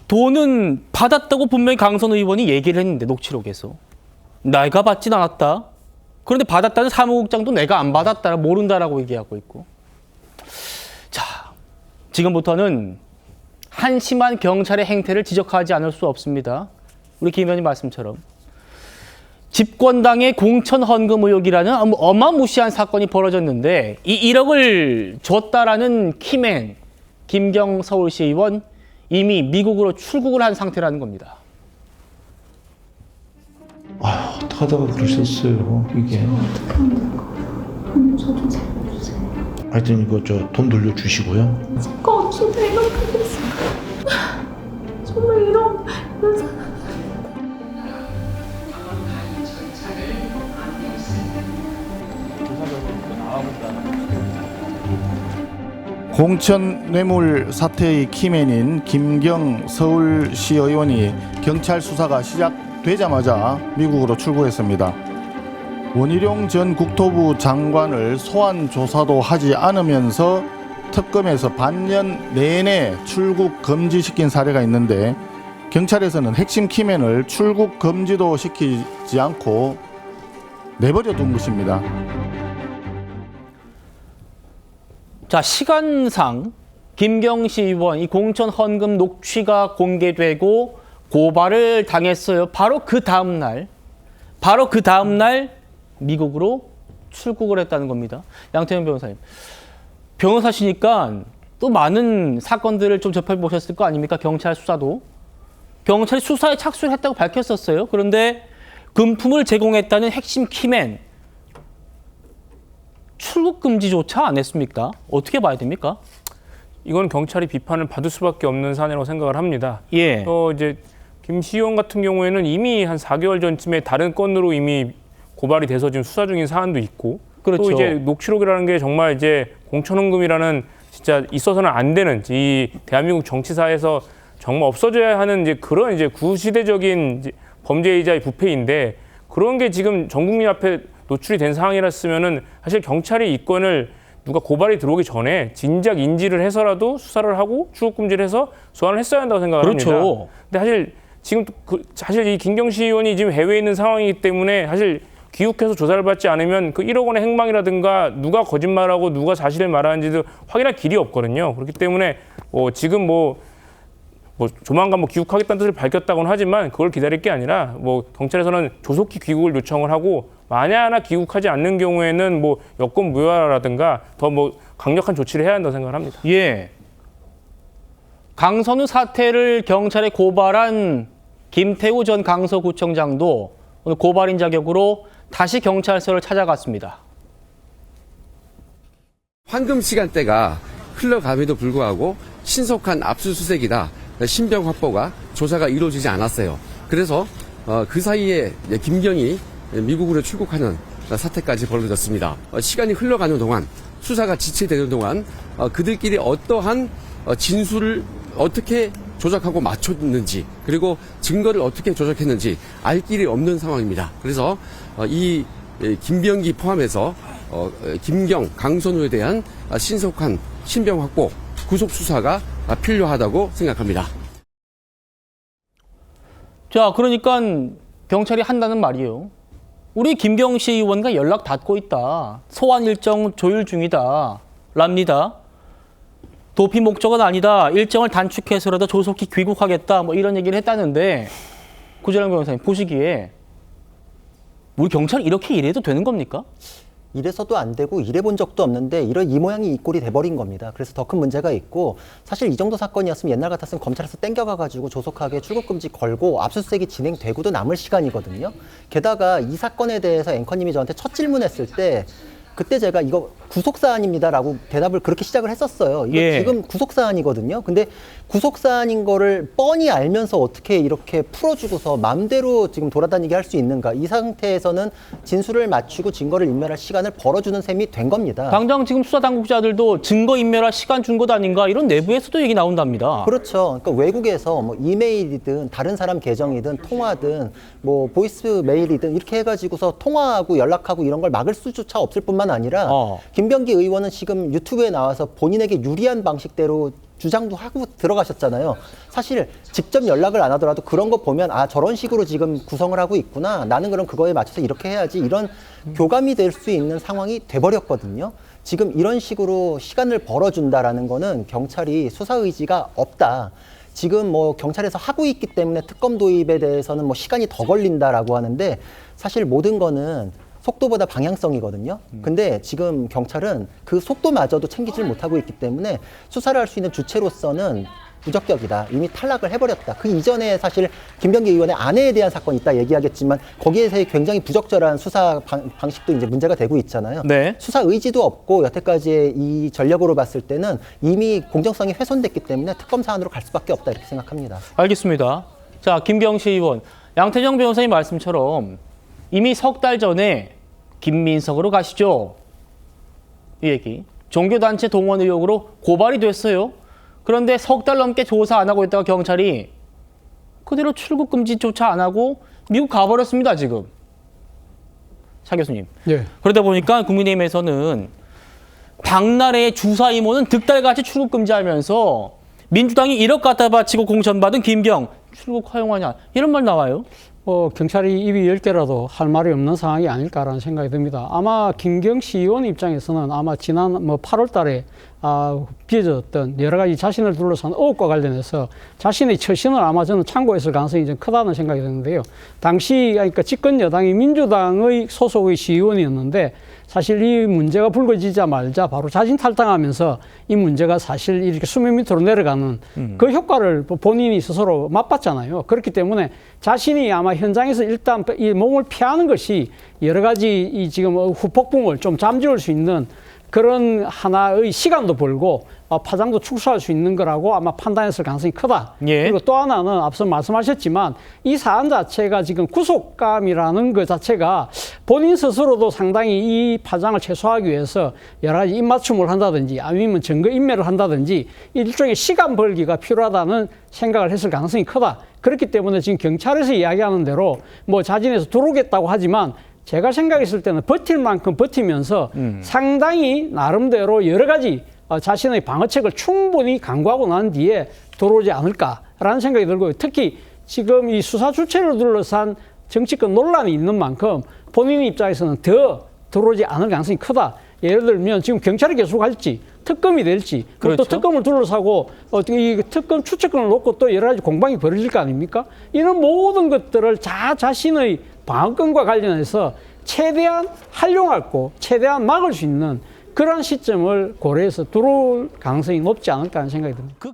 돈은 받았다고 분명히 강선 의원이 얘기를 했는데 녹취록에서 내가 받진 않았다. 그런데 받았다는 사무국장도 내가 안 받았다, 모른다라고 얘기하고 있고. 자, 지금부터는 한심한 경찰의 행태를 지적하지 않을 수 없습니다. 우리 김 의원님 말씀처럼 집권당의 공천 헌금 의혹이라는 어마무시한 사건이 벌어졌는데 이 1억을 줬다라는 키맨 김경 서울시 의원 이미 미국으로 출국을 한 상태라는 겁니다. 아, 어떡하다가 그러셨어요, 이게. 어떡합니까? 저좀 살려주세요. 하여튼 이거 저 돈 돌려주시고요. 제거 없인데 이렇게 됐어. 정말 이런 사람. 공천 뇌물 사태의 키맨인 김경 서울시 의원이 경찰 수사가 시작되자마자 미국으로 출국했습니다. 원희룡 전 국토부 장관을 소환 조사도 하지 않으면서 특검에서 반년 내내 출국 금지시킨 사례가 있는데 경찰에서는 핵심 키맨을 출국 금지도 시키지 않고 내버려 둔 것입니다. 자, 시간상 김경시 의원 이 공천 헌금 녹취가 공개되고 고발을 당했어요. 바로 그 다음 날 미국으로 출국을 했다는 겁니다. 양태현 변호사님, 변호사시니까 또 많은 사건들을 좀 접해보셨을 거 아닙니까? 경찰 수사도. 경찰이 수사에 착수를 했다고 밝혔었어요. 그런데 금품을 제공했다는 핵심 키맨 출국 금지조차 안 했습니까? 어떻게 봐야 됩니까? 이건 경찰이 비판을 받을 수밖에 없는 사안이라고 생각을 합니다. 예. 이제 김 시의원 같은 경우에는 이미 한 4개월 전쯤에 다른 건으로 이미 고발이 돼서 지금 수사 중인 사안도 있고, 그렇죠. 또 이제 녹취록이라는 게 정말 이제 공천헌금이라는 진짜 있어서는 안 되는 이 대한민국 정치사에서 정말 없어져야 하는 이제 그런 이제 구시대적인 이제 범죄이자 부패인데 그런 게 지금 전 국민 앞에 노출이 된 상황이랐으면은 사실 경찰이 이 건을 누가 고발이 들어오기 전에 진작 인지를 해서라도 수사를 하고 출국금지를 해서 소환을 했어야 한다고 생각을 그렇죠. 합니다. 근데 사실 지금 사실 이 김경시 의원이 지금 해외에 있는 상황이기 때문에 사실 귀국해서 조사를 받지 않으면 그 1억 원의 행방이라든가 누가 거짓말하고 누가 사실을 말하는지도 확인할 길이 없거든요. 그렇기 때문에 지금 조만간 귀국하겠다는 뜻을 밝혔다고는 하지만 그걸 기다릴 게 아니라 경찰에서는 조속히 귀국을 요청을 하고 만약 하나 귀국하지 않는 경우에는 여권 무효라든가 더 강력한 조치를 해야 한다고 생각을 합니다. 예. 강선우 사태를 경찰에 고발한 김태우 전 강서구청장도 오늘 고발인 자격으로 다시 경찰서를 찾아갔습니다. 황금 시간대가 흘러감에도 불구하고 신속한 압수수색이다. 신병 확보가 조사가 이루어지지 않았어요. 그래서 그 사이에 김경이 미국으로 출국하는 사태까지 벌어졌습니다. 시간이 흘러가는 동안 수사가 지체되는 동안 그들끼리 어떠한 진술을 어떻게 조작하고 맞췄는지 그리고 증거를 어떻게 조작했는지 알 길이 없는 상황입니다. 그래서 이 김병기 포함해서 김경, 강선우에 대한 신속한 신병 확보, 구속 수사가 필요하다고 생각합니다. 자, 그러니까 경찰이 한다는 말이에요. 우리 김경시 의원과 연락 닿고 있다. 소환 일정 조율 중이다. 랍니다. 도피 목적은 아니다. 일정을 단축해서라도 조속히 귀국하겠다. 이런 얘기를 했다는데 구재랑 변호사님 보시기에 우리 경찰이 이렇게 일해도 되는 겁니까? 이래서도 안 되고 일해본 적도 없는데 이 모양이 이 꼴이 돼버린 겁니다. 그래서 더 큰 문제가 있고 사실 이 정도 사건이었으면 옛날 같았으면 검찰에서 땡겨가가지고 조속하게 출국금지 걸고 압수수색이 진행되고도 남을 시간이거든요. 게다가 이 사건에 대해서 앵커님이 저한테 첫 질문했을 때 그때 제가 이거 구속사안입니다라고 대답을 그렇게 시작을 했었어요. 이거 예. 지금 구속사안이거든요. 근데 구속사안인 거를 뻔히 알면서 어떻게 이렇게 풀어주고서 마음대로 지금 돌아다니게 할 수 있는가. 이 상태에서는 진술을 맞추고 증거를 인멸할 시간을 벌어주는 셈이 된 겁니다. 당장 지금 수사당국자들도 증거 인멸할 시간 준 것 아닌가 이런 내부에서도 얘기 나온답니다. 그렇죠. 그러니까 외국에서 이메일이든 다른 사람 계정이든 통화든 보이스 메일이든 이렇게 해가지고서 통화하고 연락하고 이런 걸 막을 수조차 없을 뿐만 아니라 김병기 의원은 지금 유튜브에 나와서 본인에게 유리한 방식대로 주장도 하고 들어가셨잖아요. 사실 직접 연락을 안 하더라도 그런 거 보면 아 저런 식으로 지금 구성을 하고 있구나. 나는 그럼 그거에 맞춰서 이렇게 해야지. 이런 교감이 될 수 있는 상황이 돼버렸거든요. 지금 이런 식으로 시간을 벌어준다라는 거는 경찰이 수사 의지가 없다. 지금 뭐 경찰에서 하고 있기 때문에 특검 도입에 대해서는 뭐 시간이 더 걸린다라고 하는데 사실 모든 거는 속도보다 방향성이거든요. 근데 지금 경찰은 그 속도마저도 챙기질 못하고 있기 때문에 수사를 할 수 있는 주체로서는 부적격이다. 이미 탈락을 해버렸다. 그 이전에 사실 김병기 의원의 아내에 대한 사건이 있다 얘기하겠지만 거기에서 굉장히 부적절한 수사 방식도 이제 문제가 되고 있잖아요. 네. 수사 의지도 없고 여태까지의 이 전력으로 봤을 때는 이미 공정성이 훼손됐기 때문에 특검 사안으로 갈 수밖에 없다 이렇게 생각합니다. 알겠습니다. 자, 김경시 의원, 양태정 변호사님 말씀처럼 이미 석 달 전에 김민석으로 가시죠. 이 얘기. 종교단체 동원 의혹으로 고발이 됐어요. 그런데 석 달 넘게 조사 안 하고 있다가 경찰이 그대로 출국 금지조차 안 하고 미국 가버렸습니다, 지금. 차 교수님. 예. 그러다 보니까 국민의힘에서는 박나래의 주사 이모는 득달같이 출국 금지하면서 민주당이 1억 갖다 바치고 공천받은 김경 출국 허용하냐 이런 말 나와요. 경찰이 입이 10개라도 할 말이 없는 상황이 아닐까라는 생각이 듭니다. 아마 김경시 의원 입장에서는 아마 지난 8월 달에 빚어졌던 여러 가지 자신을 둘러싼 의혹과 관련해서 자신의 처신을 아마 저는 참고했을 가능성이 좀 크다는 생각이 드는데요. 당시 그러니까 집권 여당이 민주당의 소속의 시의원이었는데 사실 이 문제가 불거지자마자 바로 자진 탈당하면서 이 문제가 사실 이렇게 수면 밑으로 내려가는 그 효과를 본인이 스스로 맛봤잖아요. 그렇기 때문에 자신이 아마 현장에서 일단 이 몸을 피하는 것이 여러 가지 이 지금 후폭풍을 좀 잠재울 수 있는 그런 하나의 시간도 벌고 파장도 축소할 수 있는 거라고 아마 판단했을 가능성이 크다. 예. 그리고 또 하나는 앞서 말씀하셨지만 이 사안 자체가 지금 구속감이라는 것 자체가 본인 스스로도 상당히 이 파장을 최소화하기 위해서 여러 가지 입맞춤을 한다든지 아니면 증거 인멸을 한다든지 일종의 시간 벌기가 필요하다는 생각을 했을 가능성이 크다. 그렇기 때문에 지금 경찰에서 이야기하는 대로 뭐 자진해서 들어오겠다고 하지만 제가 생각했을 때는 버틸 만큼 버티면서 상당히 나름대로 여러 가지 자신의 방어책을 충분히 강구하고 난 뒤에 들어오지 않을까라는 생각이 들고요. 특히 지금 이 수사 주체를 둘러싼 정치권 논란이 있는 만큼 본인 입장에서는 더 들어오지 않을 가능성이 크다. 예를 들면 지금 경찰이 계속 할지 특검이 될지 그리고 또 그렇죠. 특검을 둘러싸고 어떻게 이 특검 추측권을 놓고 또 여러 가지 공방이 벌어질 거 아닙니까? 이런 모든 것들을 자신의 방어권과 관련해서 최대한 활용하고 최대한 막을 수 있는 그런 시점을 고려해서 들어올 가능성이 높지 않을까 하는 생각이 듭니다.